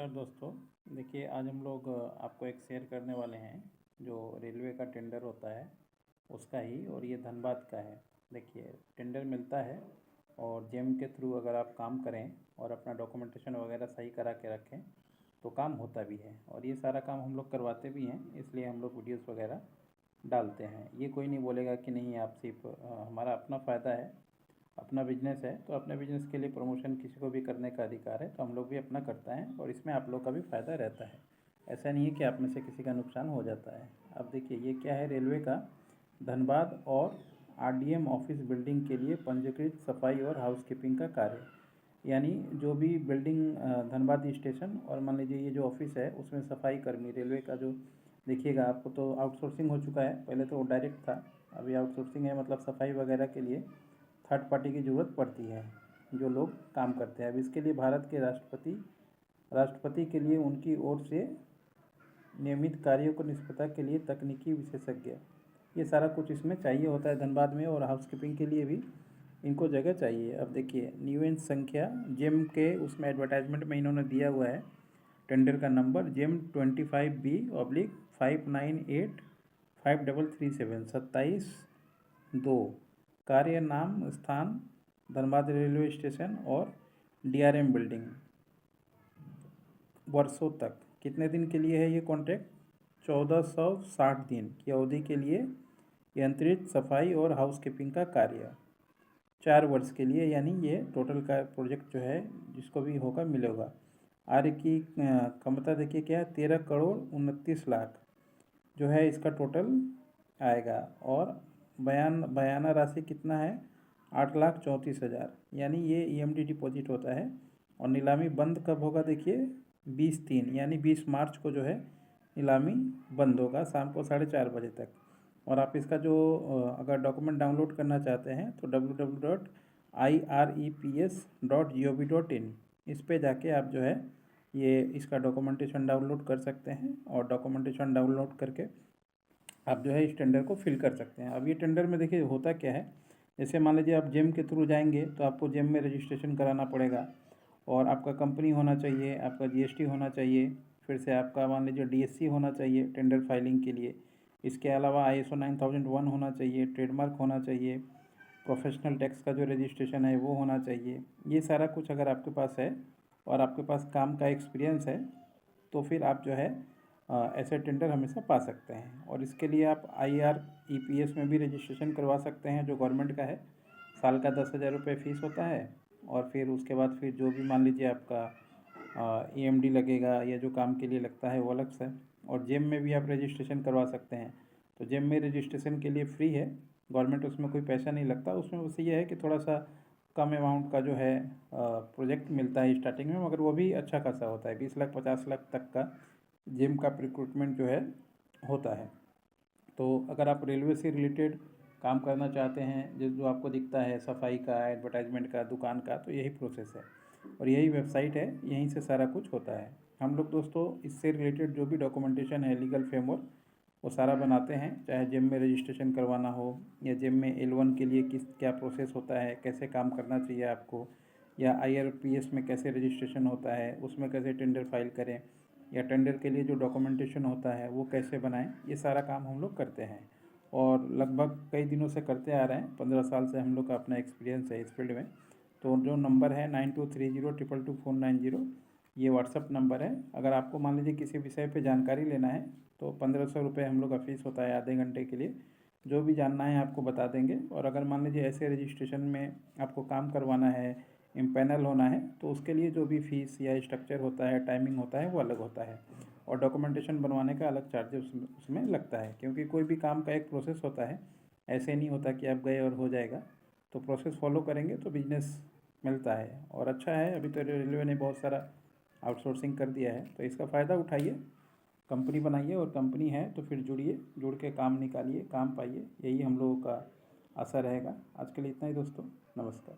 नमस्कार दोस्तों। देखिए, आज हम लोग आपको एक शेयर करने वाले हैं जो रेलवे का टेंडर होता है उसका ही, और ये धनबाद का है। देखिए, टेंडर मिलता है और जेम के थ्रू अगर आप काम करें और अपना डॉक्यूमेंटेशन वगैरह सही करा के रखें तो काम होता भी है, और ये सारा काम हम लोग करवाते भी हैं, इसलिए हम लोग वीडियोस वगैरह डालते हैं। ये कोई नहीं बोलेगा कि नहीं, आप सिर्फ हमारा अपना फ़ायदा है, अपना बिजनेस है, तो अपने बिजनेस के लिए प्रमोशन किसी को भी करने का अधिकार है, तो हम लोग भी अपना करते हैं और इसमें आप लोग का भी फ़ायदा रहता है। ऐसा नहीं है कि आप में से किसी का नुकसान हो जाता है। अब देखिए, ये क्या है, रेलवे का धनबाद और आरडीएम ऑफिस बिल्डिंग के लिए पंजीकृत सफाई और हाउसकीपिंग का कार्य। यानी जो भी बिल्डिंग धनबाद स्टेशन और मान लीजिए ये जो ऑफिस है उसमें सफाई कर्मी रेलवे का जो, देखिएगा आपको तो आउटसोर्सिंग हो चुका है, पहले तो डायरेक्ट था, अभी आउटसोर्सिंग है, मतलब सफाई वगैरह के लिए थर्ड पार्टी की ज़रूरत पड़ती है जो लोग काम करते हैं। अब इसके लिए भारत के राष्ट्रपति के लिए उनकी ओर से नियमित कार्यों को निष्पत्ता के लिए तकनीकी विशेषज्ञ, ये सारा कुछ इसमें चाहिए होता है धनबाद में, और हाउसकीपिंग के लिए भी इनको जगह चाहिए। अब देखिए, न्यूएन संख्या जेम के उसमें एडवर्टाइजमेंट में इन्होंने दिया हुआ है टेंडर का नंबर जेम 25B/59853337 27/2। कार्य नाम स्थान धनबाद रेलवे स्टेशन और डीआरएम बिल्डिंग। वर्षों तक, कितने दिन के लिए है ये कॉन्ट्रैक्ट? 1460 दिन की अवधि के लिए यंत्रित सफाई और हाउसकीपिंग का कार्य 4 वर्ष के लिए, यानी ये टोटल का प्रोजेक्ट जो है जिसको भी होगा मिलेगा। आर्य की क्षमता देखिए क्या है, 13 करोड़ 29 लाख जो है इसका टोटल आएगा, और बयाना राशि कितना है, 8,34,000, यानी ये ईएमडी डिपॉजिट होता है। और नीलामी बंद कब होगा, देखिए 20/3 यानी 20 मार्च को जो है नीलामी बंद होगा, शाम को 4:30 बजे तक। और आप इसका जो अगर डॉक्यूमेंट डाउनलोड करना चाहते हैं तो www.ireps.gov.in इस पे जाके आप जो है ये इसका डॉक्यूमेंटेशन डाउनलोड कर सकते हैं, और डॉक्यूमेंटेशन डाउनलोड करके आप जो है इस टेंडर को फिल कर सकते हैं। अब ये टेंडर में देखिए होता क्या है, जैसे मान लीजिए आप जेम के थ्रू जाएंगे तो आपको जेम में रजिस्ट्रेशन कराना पड़ेगा, और आपका कंपनी होना चाहिए, आपका जीएसटी होना चाहिए, फिर से आपका मान लीजिए डीएससी होना चाहिए टेंडर फाइलिंग के लिए। इसके अलावा आईएसओ 9001 होना चाहिए, ट्रेडमार्क होना चाहिए, प्रोफेशनल टैक्स का जो रजिस्ट्रेशन है वो होना चाहिए। ये सारा कुछ अगर आपके पास है और आपके पास काम का एक्सपीरियंस है तो फिर आप जो है ऐसे टेंडर हमेशा पा सकते हैं। और इसके लिए आप IREPS में भी रजिस्ट्रेशन करवा सकते हैं जो गवर्नमेंट का है। साल का 10,000 रुपये फ़ीस होता है, और फिर उसके बाद फिर जो भी मान लीजिए आपका EMD लगेगा या जो काम के लिए लगता है वो अलग से। और जेम में भी आप रजिस्ट्रेशन करवा सकते हैं, तो जेम में रजिस्ट्रेशन के लिए फ्री है, गवर्नमेंट उसमें कोई पैसा नहीं लगता। उसमें बस ये है कि थोड़ा सा कम अमाउंट का जो है प्रोजेक्ट मिलता है स्टार्टिंग में, मगर वो भी अच्छा खासा होता है, 20 लाख 50 लाख तक का जिम का रिक्रूटमेंट जो है होता है। तो अगर आप रेलवे से रिलेटेड काम करना चाहते हैं, जो आपको दिखता है सफाई का, एडवर्टाइजमेंट का, दुकान का, तो यही प्रोसेस है और यही वेबसाइट है, यहीं से सारा कुछ होता है। हम लोग दोस्तों इससे रिलेटेड जो भी डॉक्यूमेंटेशन है, लीगल फ्रेमवर्क, वो सारा बनाते हैं, चाहे जिम में रजिस्ट्रेशन करवाना हो या जिम में L1 के लिए क्या प्रोसेस होता है, कैसे काम करना चाहिए आपको, या IRPS में कैसे रजिस्ट्रेशन होता है, उसमें कैसे टेंडर फाइल करें, या टेंडर के लिए जो डॉक्यूमेंटेशन होता है वो कैसे बनाएं, ये सारा काम हम लोग करते हैं और लगभग कई दिनों से करते आ रहे हैं। 15 साल से हम लोग का अपना एक्सपीरियंस है इस फील्ड में। तो जो नंबर है 9230222490, ये व्हाट्सअप नंबर है। अगर आपको मान लीजिए किसी विषय पे जानकारी लेना है तो 1500 रुपये हम लोग का फ़ीस होता है आधे घंटे के लिए। जो भी जानना है आपको बता देंगे। और अगर मान लीजिए ऐसे रजिस्ट्रेशन में आपको काम करवाना है, इम्पैनल होना है, तो उसके लिए जो भी फ़ीस या स्ट्रक्चर होता है, टाइमिंग होता है, वो अलग होता है, और डॉक्यूमेंटेशन बनवाने का अलग चार्जेस उसमें लगता है, क्योंकि कोई भी काम का एक प्रोसेस होता है। ऐसे नहीं होता कि आप गए और हो जाएगा, तो प्रोसेस फॉलो करेंगे तो बिजनेस मिलता है और अच्छा है। अभी तो रेलवे ने बहुत सारा आउटसोर्सिंग कर दिया है, तो इसका फ़ायदा उठाइए, कंपनी बनाइए, और कंपनी है तो फिर जुड़िए, जुड़ के काम निकालिए, काम पाइए, यही हम लोगों का आशा रहेगा। आज के लिए इतना ही दोस्तों, नमस्कार।